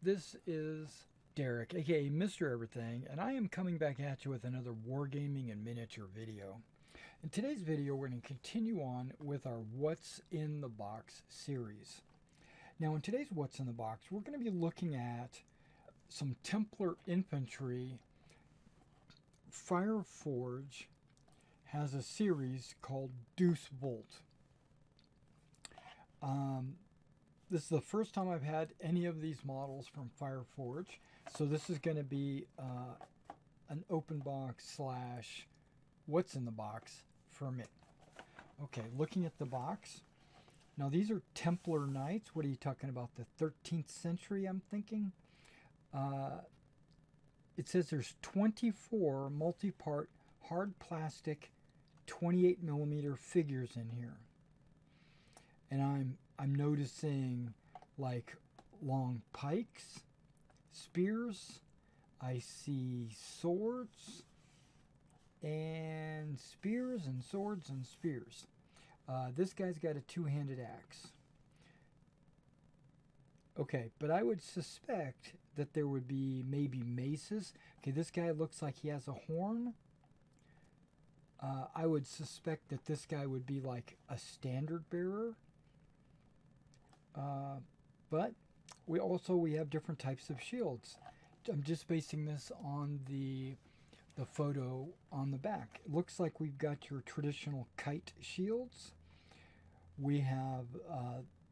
This is Derek, aka Mr. Everything, and I am coming back at you with another Wargaming and miniature video. In today's video, we're going to continue on with our What's in the Box series. Now, in today's What's in the Box, we're going to be looking at some Templar infantry. Fireforge has a series called Deus Vult. This is the first time I've had any of these models from Fireforge, so this is going to be an open box slash what's in the box for me. Okay, looking at the box. Now these are Templar Knights. What are you talking about? The 13th century, I'm thinking. It says there's 24 multi-part hard plastic 28mm figures in here. And I'm noticing like long pikes, spears, I see swords, and spears and swords and spears. This guy's got a two-handed axe. Okay, but I would suspect that there would be maybe maces. Okay, this guy looks like he has a horn. I would suspect that this guy would be like a standard bearer. But we have different types of shields. I'm just basing this on the photo on the back. It looks like we've got your traditional kite shields. We have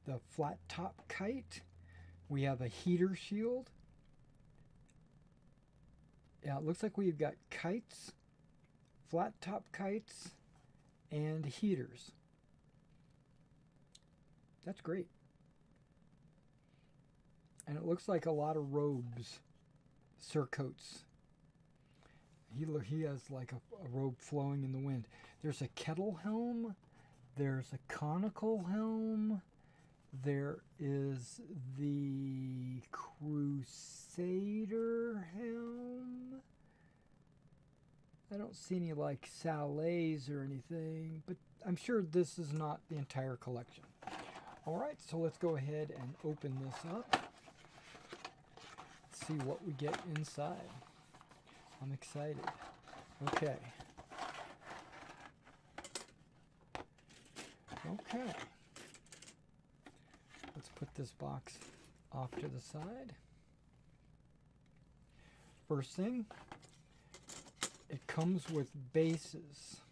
the flat top kite. We have a heater shield. Yeah, it looks like we've got kites, flat top kites, and heaters. That's great. And it looks like a lot of robes, surcoats. He has like a robe flowing in the wind. There's a kettle helm. There's a conical helm. There is the Crusader helm. I don't see any like salets or anything, but I'm sure this is not the entire collection. Alright, so let's go ahead and open this up. See what we get inside. I'm excited. Okay. Okay. Let's put this box off to the side. First thing, it comes with bases.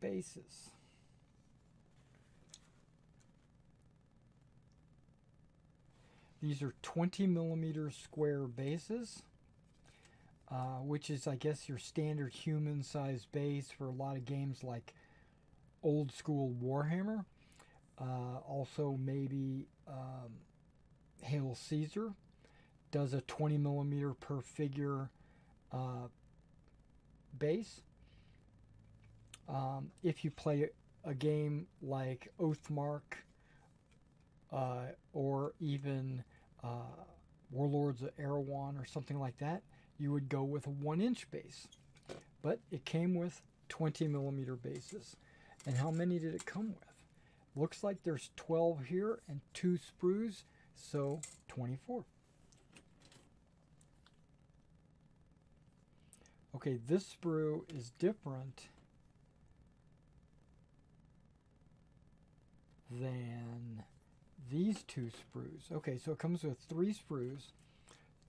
Bases. These are 20mm square bases, which is, I guess, your standard human-sized base for a lot of games like old school Warhammer. Also, maybe Hail Caesar does a 20mm per figure base. If you play a game like Oathmark, or even Warlords of Erewhon or something like that, you would go with a 1-inch base. But it came with 20mm bases. And how many did it come with? Looks like there's 12 here and 2 sprues, so 24. Okay, this sprue is different than these 2 sprues. Okay, so it comes with 3 sprues.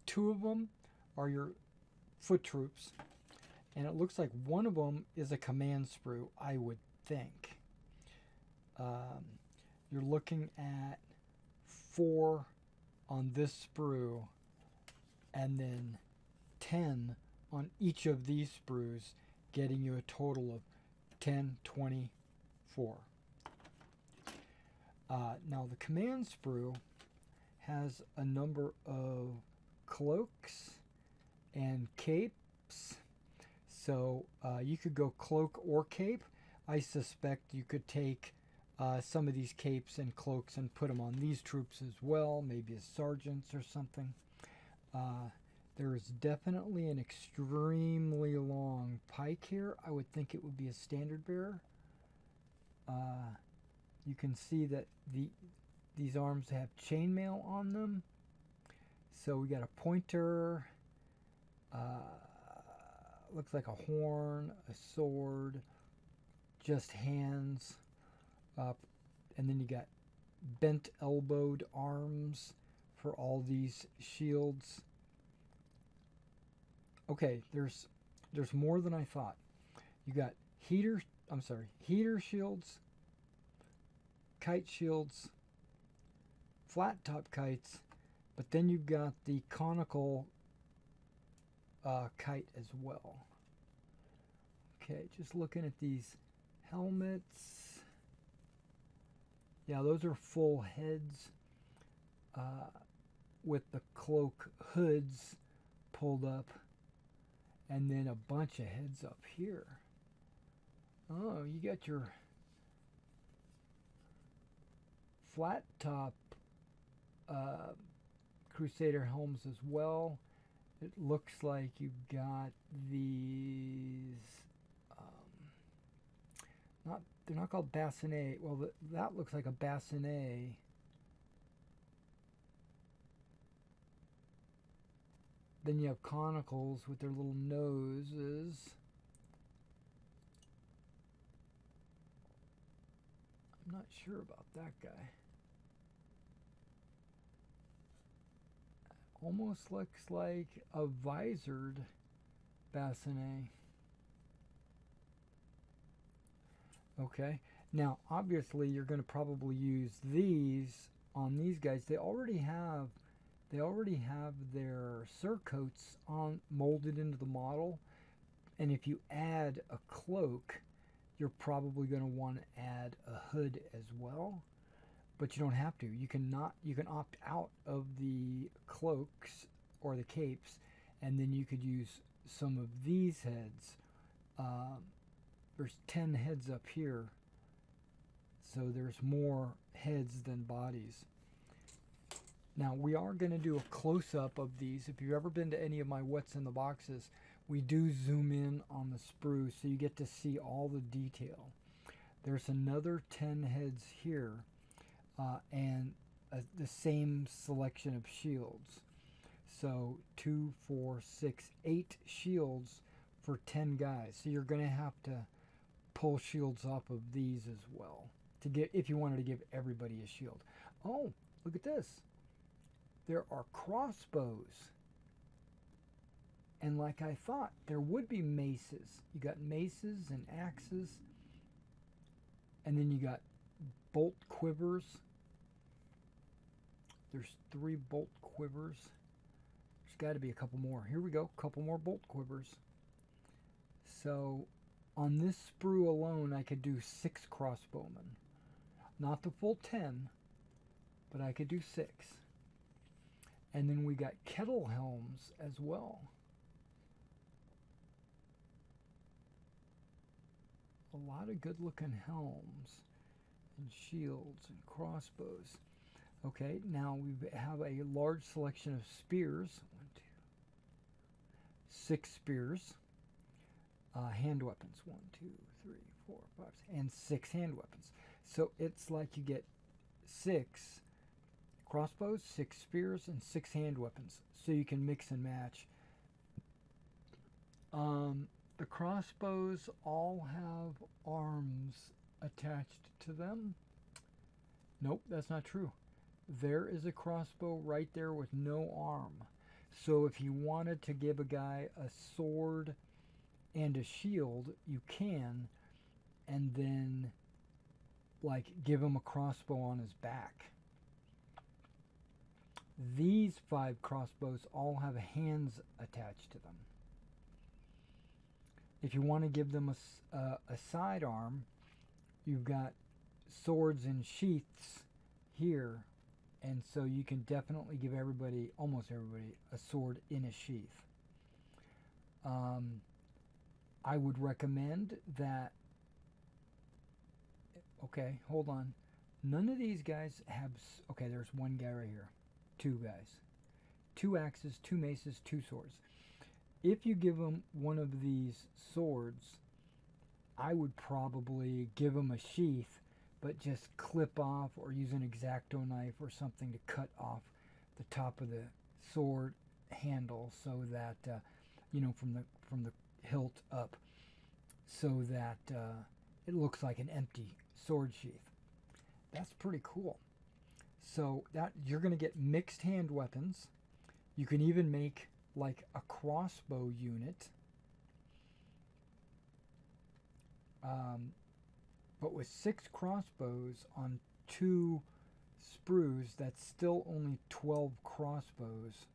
2 of them are your foot troops, and it looks like one of them is a command sprue, I would think. You're looking at 4 on this sprue, and then 10 on each of these sprues, getting you a total of 10, 24. Now the command sprue has a number of cloaks and capes, so you could go cloak or cape. I suspect you could take some of these capes and cloaks and put them on these troops as well, maybe as sergeants or something. There is definitely an extremely long pike here. I would think it would be a standard bearer. You can see that these arms have chainmail on them. So we got a pointer, looks like a horn, a sword, just hands up, and then you got bent elbowed arms for all these shields. Okay, there's more than I thought. You got heater shields, kite shields, flat top kites, but then you've got the conical kite as well. Okay, just looking at these helmets. Yeah, those are full heads with the cloak hoods pulled up, and then a bunch of heads up here. Oh, you got your flat top Crusader helms as well. It looks like you've got these, they're not called bassinet. Well, that looks like a bassinet. Then you have conicals with their little noses. I'm not sure about that guy. Almost looks like a visored bassinet. Okay, now obviously you're going to probably use these on these guys. They already have their surcoats on molded into the model, and if you add a cloak, you're probably going to want to add a hood as well. But you don't have to. You can opt out of the cloaks or the capes, and then you could use some of these heads. There's 10 heads up here, so there's more heads than bodies. Now we are going to do a close-up of these. If you've ever been to any of my What's in the Boxes, we do zoom in on the sprue, so you get to see all the detail. There's another 10 heads here. And the same selection of shields. So 2, 4, 6, 8 shields for 10 guys. So you're going to have to pull shields off of these as well to get, if you wanted to give everybody a shield. Oh, look at this. There are crossbows. And like I thought, there would be maces. You got maces and axes. And then you got bolt quivers. There's 3 bolt quivers. There's got to be a couple more. Here we go, a couple more bolt quivers. So on this sprue alone, I could do 6 crossbowmen. Not the full 10, but I could do 6. And then we got kettle helms as well. A lot of good looking helms and shields and crossbows. Okay, now we have a large selection of spears. 1, 2, 6 spears. Hand weapons. 1, 2, 3, 4, 5, and 6 hand weapons. So it's like you get 6 crossbows, 6 spears, and 6 hand weapons. So you can mix and match. The crossbows all have arms attached to them. Nope, that's not true. There is a crossbow right there with no arm. So if you wanted to give a guy a sword and a shield, you can, and then like give him a crossbow on his back. These 5 crossbows all have hands attached to them. If you want to give them a sidearm, you've got swords and sheaths here, and so you can definitely give everybody, almost everybody, a sword in a sheath. I would recommend that. Okay, hold on. None of these guys have. Okay, there's one guy right here. 2 guys. 2 axes, 2 maces, 2 swords. If you give them one of these swords, I would probably give them a sheath but just clip off or use an X-Acto knife or something to cut off the top of the sword handle, so that you know, from the hilt up, so that it looks like an empty sword sheath. That's pretty cool. So that you're going to get mixed hand weapons. You can even make like a crossbow unit, but with 6 crossbows on 2 sprues, that's still only 12 crossbows.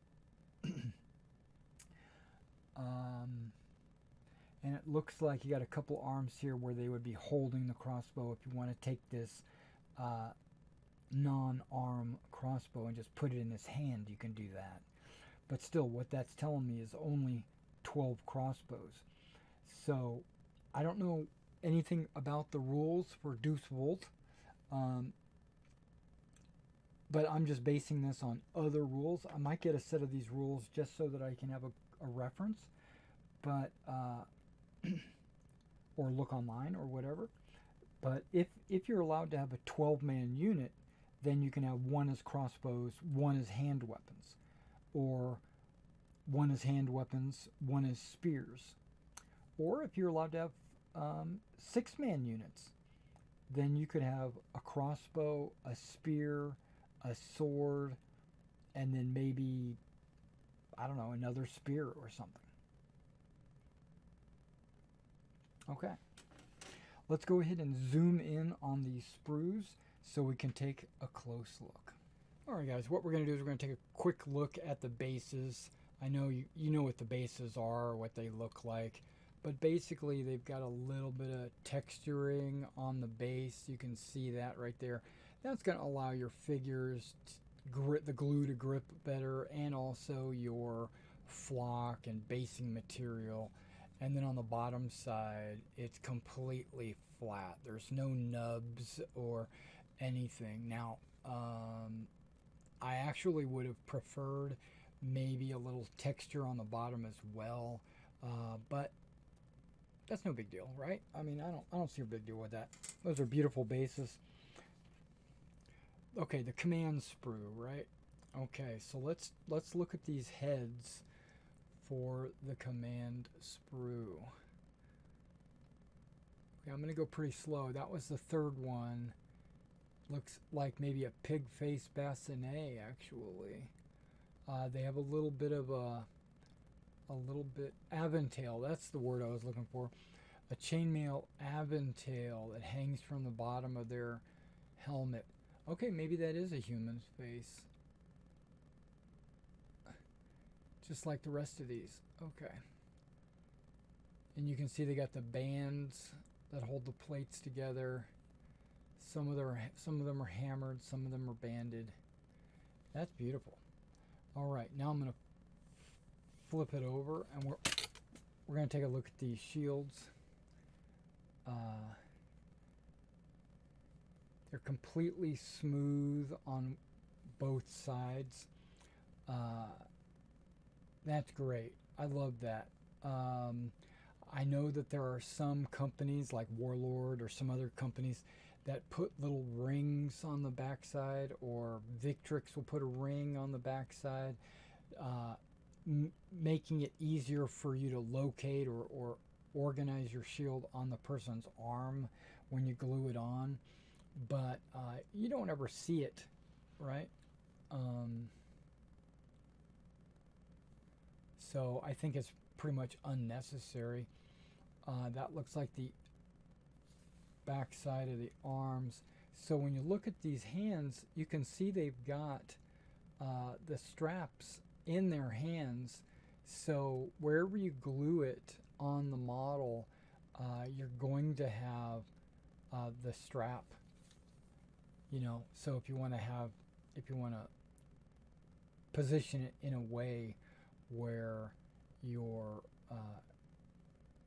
And it looks like you got a couple arms here where they would be holding the crossbow. If you want to take this non-arm crossbow and just put it in his hand, you can do that. But still, what that's telling me is only 12 crossbows. So I don't know anything about the rules for Deus Vult, but I'm just basing this on other rules. I might get a set of these rules just so that I can have a reference, but or look online or whatever. But if you're allowed to have a 12-man unit, then you can have one as crossbows, one as hand weapons, or one as hand weapons, one as spears. Or if you're allowed to have 6-man units, then you could have a crossbow, a spear, a sword, and then maybe, I don't know, another spear or something. Okay, let's go ahead and zoom in on these sprues so we can take a close look. Alright guys, what we're going to do is we're going to take a quick look at the bases. I know you know what the bases are, what they look like, but basically they've got a little bit of texturing on the base. You can see that right there. That's going to allow your figures to grip the glue to grip better, and also your flock and basing material. And then on the bottom side, it's completely flat. There's no nubs or anything. Now, I actually would have preferred maybe a little texture on the bottom as well, but that's no big deal, right? I mean, I don't see a big deal with that. Those are beautiful bases. Okay, the command sprue, right? Okay, so let's look at these heads for the command sprue. Okay, I'm going to go pretty slow. That was the third one. Looks like maybe a pig face bassinet, actually. They have a little bit of aventail. That's the word I was looking for. A chainmail aventail that hangs from the bottom of their helmet. Okay, maybe that is a human's face. Just like the rest of these. Okay. And you can see they got the bands that hold the plates together. Some of them are hammered, some of them are banded. That's beautiful. All right, now I'm going to flip it over, and we're going to take a look at these shields. They're completely smooth on both sides. That's great. I love that. I know that there are some companies like Warlord or some other companies that put little rings on the backside, or Victrix will put a ring on the backside, making it easier for you to locate or organize your shield on the person's arm when you glue it on. But you don't ever see it, right? So I think it's pretty much unnecessary. That looks like the back side of the arms. So when you look at these hands, you can see they've got the straps in their hands. So wherever you glue it on the model, you're going to have the strap. You know, so if you want to position it in a way where you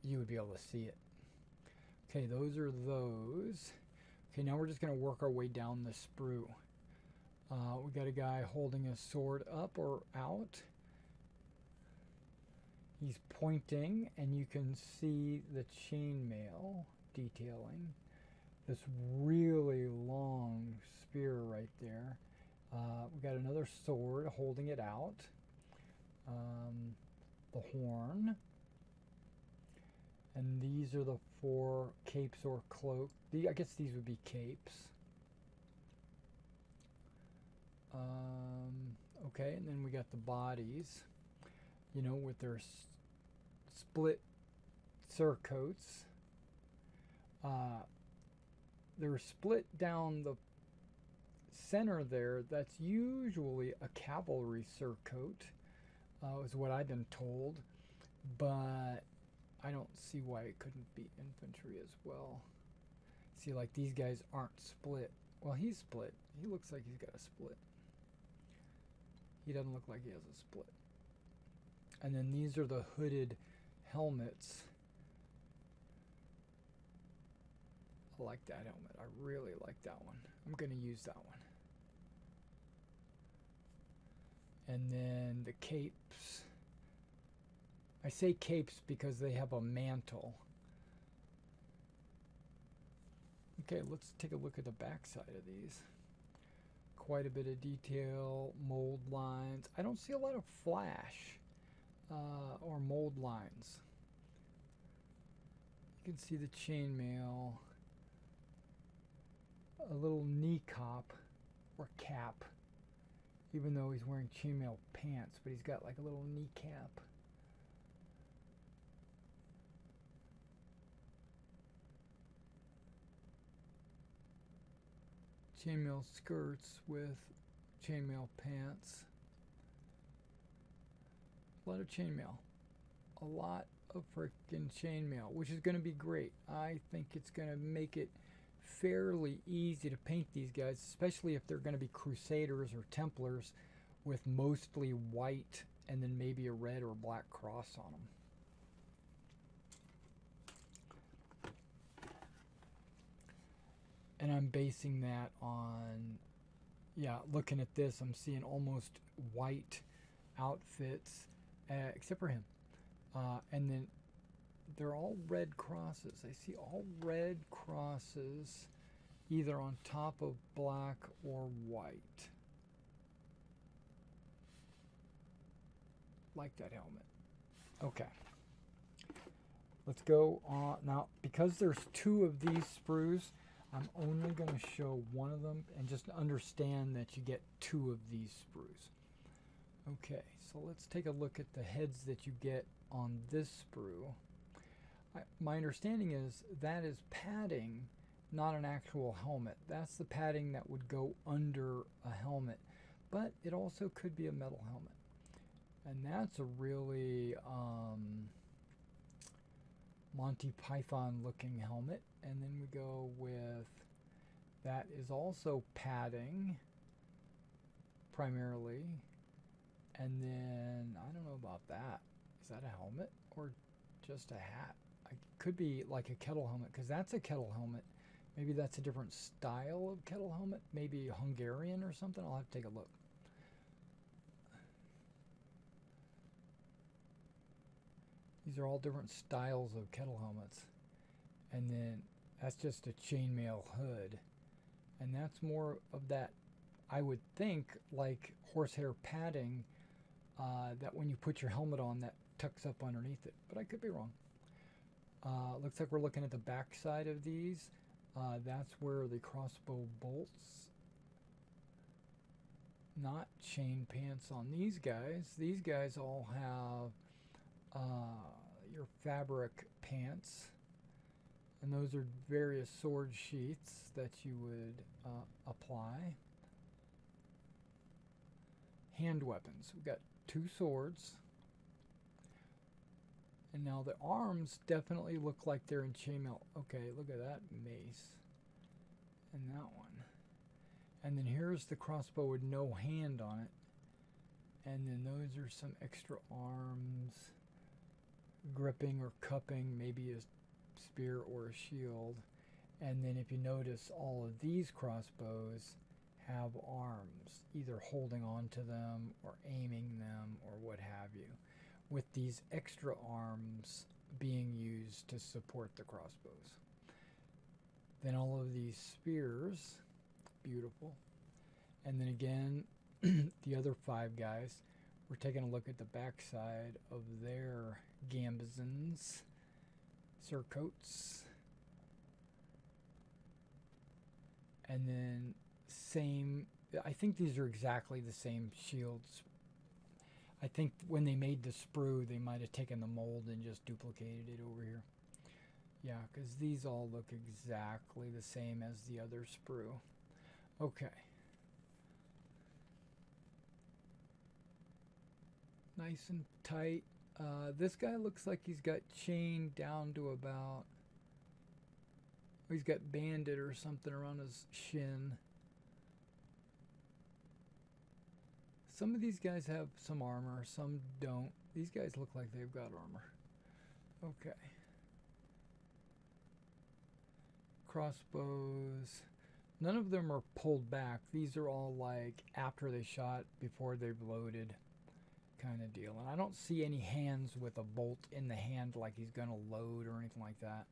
would be able to see it. Okay, those are those. Okay, now we're just going to work our way down the sprue. We got a guy holding a sword up or out. He's pointing, and you can see the chainmail detailing. this really long spear right there. We got another sword holding it out. The horn. And these are the 4 capes or cloak. I guess these would be capes. Okay, and then we got the bodies, you know, with their split surcoats. They're split down the center there. That's usually a cavalry surcoat, is what I've been told. But I don't see why it couldn't be infantry as well. See, like these guys aren't split. Well, he's split. He looks like he's got a split. He doesn't look like he has a split. And then these are the hooded helmets. I like that helmet. I really like that one. I'm going to use that one. And then the capes. I say capes because they have a mantle. Okay, let's take a look at the back side of these. Quite a bit of detail, mold lines. I don't see a lot of flash or mold lines. You can see the chainmail, a little knee cop or cap, even though he's wearing chainmail pants, but he's got like a little kneecap. Chainmail skirts with chainmail pants. A lot of chainmail. A lot of freaking chainmail, which is going to be great. I think it's going to make it fairly easy to paint these guys, especially if they're going to be Crusaders or Templars with mostly white and then maybe a red or black cross on them. And I'm basing that on, yeah, looking at this, I'm seeing almost white outfits, except for him. And then they're all red crosses. I see all red crosses either on top of black or white. Like that helmet. Okay. Let's go on. Now, because there's 2 of these sprues, I'm only going to show one of them and just understand that you get 2 of these sprues. Okay, so let's take a look at the heads that you get on this sprue. My understanding is that is padding, not an actual helmet. That's the padding that would go under a helmet, but it also could be a metal helmet. And that's a really Monty Python looking helmet. And then we go with, that is also padding primarily. And then I don't know about that. Is that a helmet or just a hat? It could be like a kettle helmet, because that's a kettle helmet. Maybe that's a different style of kettle helmet, maybe Hungarian or something. I'll have to take a look. These are all different styles of kettle helmets. And then that's just a chainmail hood. And that's more of that, I would think, like horsehair padding, that when you put your helmet on, that tucks up underneath it. But I could be wrong. Looks like we're looking at the back side of these. That's where the crossbow bolts. Not chain pants on these guys. These guys all have your fabric pants. And those are various sword sheaths that you would apply. Hand weapons. We've got 2 swords. And now the arms definitely look like they're in chainmail. Okay, look at that mace. And that one. And then here's the crossbow with no hand on it. And then those are some extra arms. Gripping or cupping, maybe a spear or a shield. And then if you notice, all of these crossbows have arms, either holding on to them or aiming them or what have you, with these extra arms being used to support the crossbows. Then all of these spears. Beautiful. And then again, the other 5 guys, we're taking a look at the backside of their gambesons, surcoats. And then same, I think these are exactly the same shields. I think when they made the sprue, they might have taken the mold and just duplicated it over here. Yeah, because these all look exactly the same as the other sprue. Okay. Nice and tight. This guy looks like he's got chained down to about... He's got bandit or something around his shin. Some of these guys have some armor, some don't. These guys look like they've got armor. Okay. Crossbows. None of them are pulled back. These are all like after they shot, before they've loaded kind of deal. And I don't see any hands with a bolt in the hand like he's going to load or anything like that.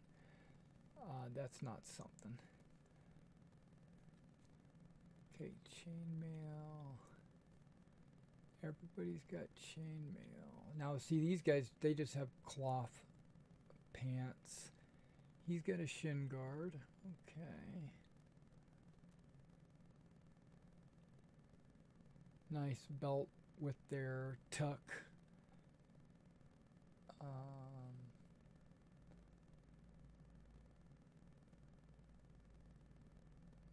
That's not something. Okay, chainmail. Everybody's got chainmail. Now, see, these guys, they just have cloth pants. He's got a shin guard. Okay. Nice belt with their tuck.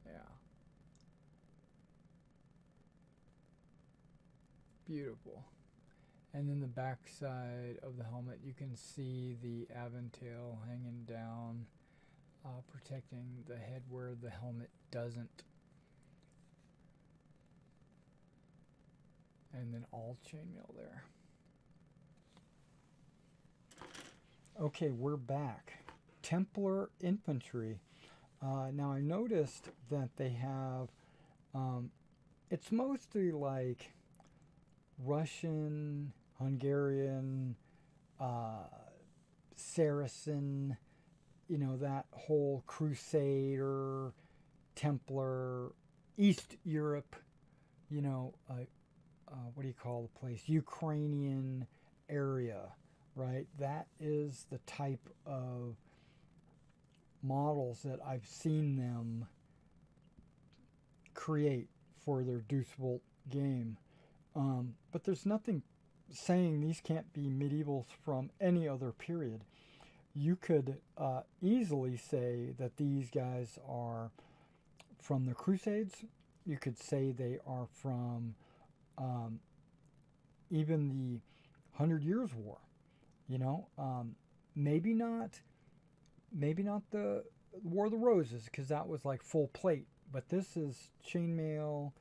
Yeah. Beautiful. And then the back side of the helmet, you can see the aventail hanging down, protecting the head where the helmet doesn't. And then all chainmail there. Okay, we're back. Templar Infantry. Now I noticed that they have, it's mostly like Russian, Hungarian, Saracen, you know, that whole Crusader, Templar, East Europe, you know, what do you call the place? Ukrainian area, right? That is the type of models that I've seen them create for their Deus Vult game. But there's nothing saying these can't be medievals from any other period. You could easily say that these guys are from the Crusades. You could say they are from even the 100 Years' War. You know, maybe not the War of the Roses, because that was like full plate. But this is chainmail,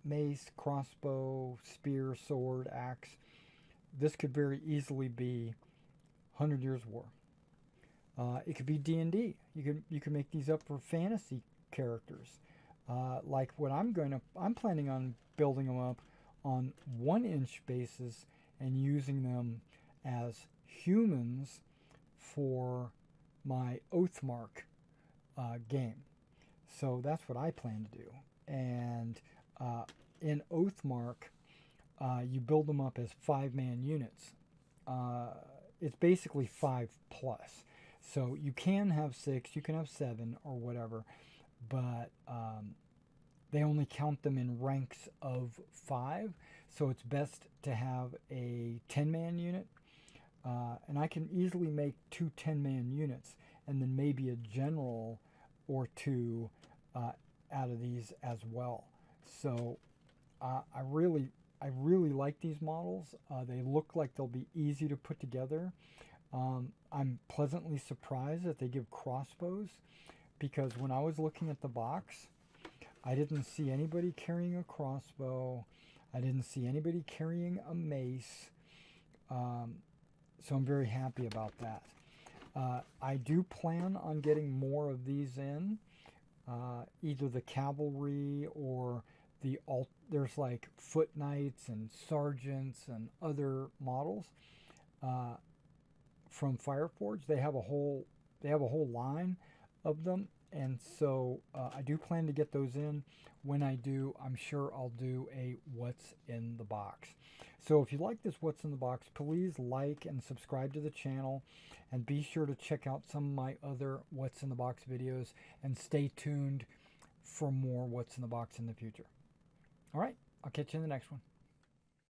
mace, crossbow, spear, sword, axe. This could very easily be 100 Years' War. It could be D&D. You can make these up for fantasy characters. Like what I'm planning on building them up on 1-inch bases and using them as humans for my Oathmark game. So that's what I plan to do. And in Oathmark, you build them up as 5-man units. It's basically 5 plus. So you can have 6, you can have 7 or whatever, but they only count them in ranks of 5. So it's best to have a 10-man unit. And I can easily make 2 10-man units and then maybe a general or 2 out of these as well. So I really like these models. They look like they'll be easy to put together. I'm pleasantly surprised that they give crossbows, because when I was looking at the box, I didn't see anybody carrying a crossbow. I didn't see anybody carrying a mace. So I'm very happy about that. I do plan on getting more of these in, either the cavalry or there's like foot knights and sergeants and other models from Fireforge. They have a whole line of them. And so I do plan to get those in. When I do, I'm sure I'll do a what's in the box. So if you like this what's in the box, please like and subscribe to the channel, and be sure to check out some of my other what's in the box videos, and stay tuned for more what's in the box in the future. All right, I'll catch you in the next one.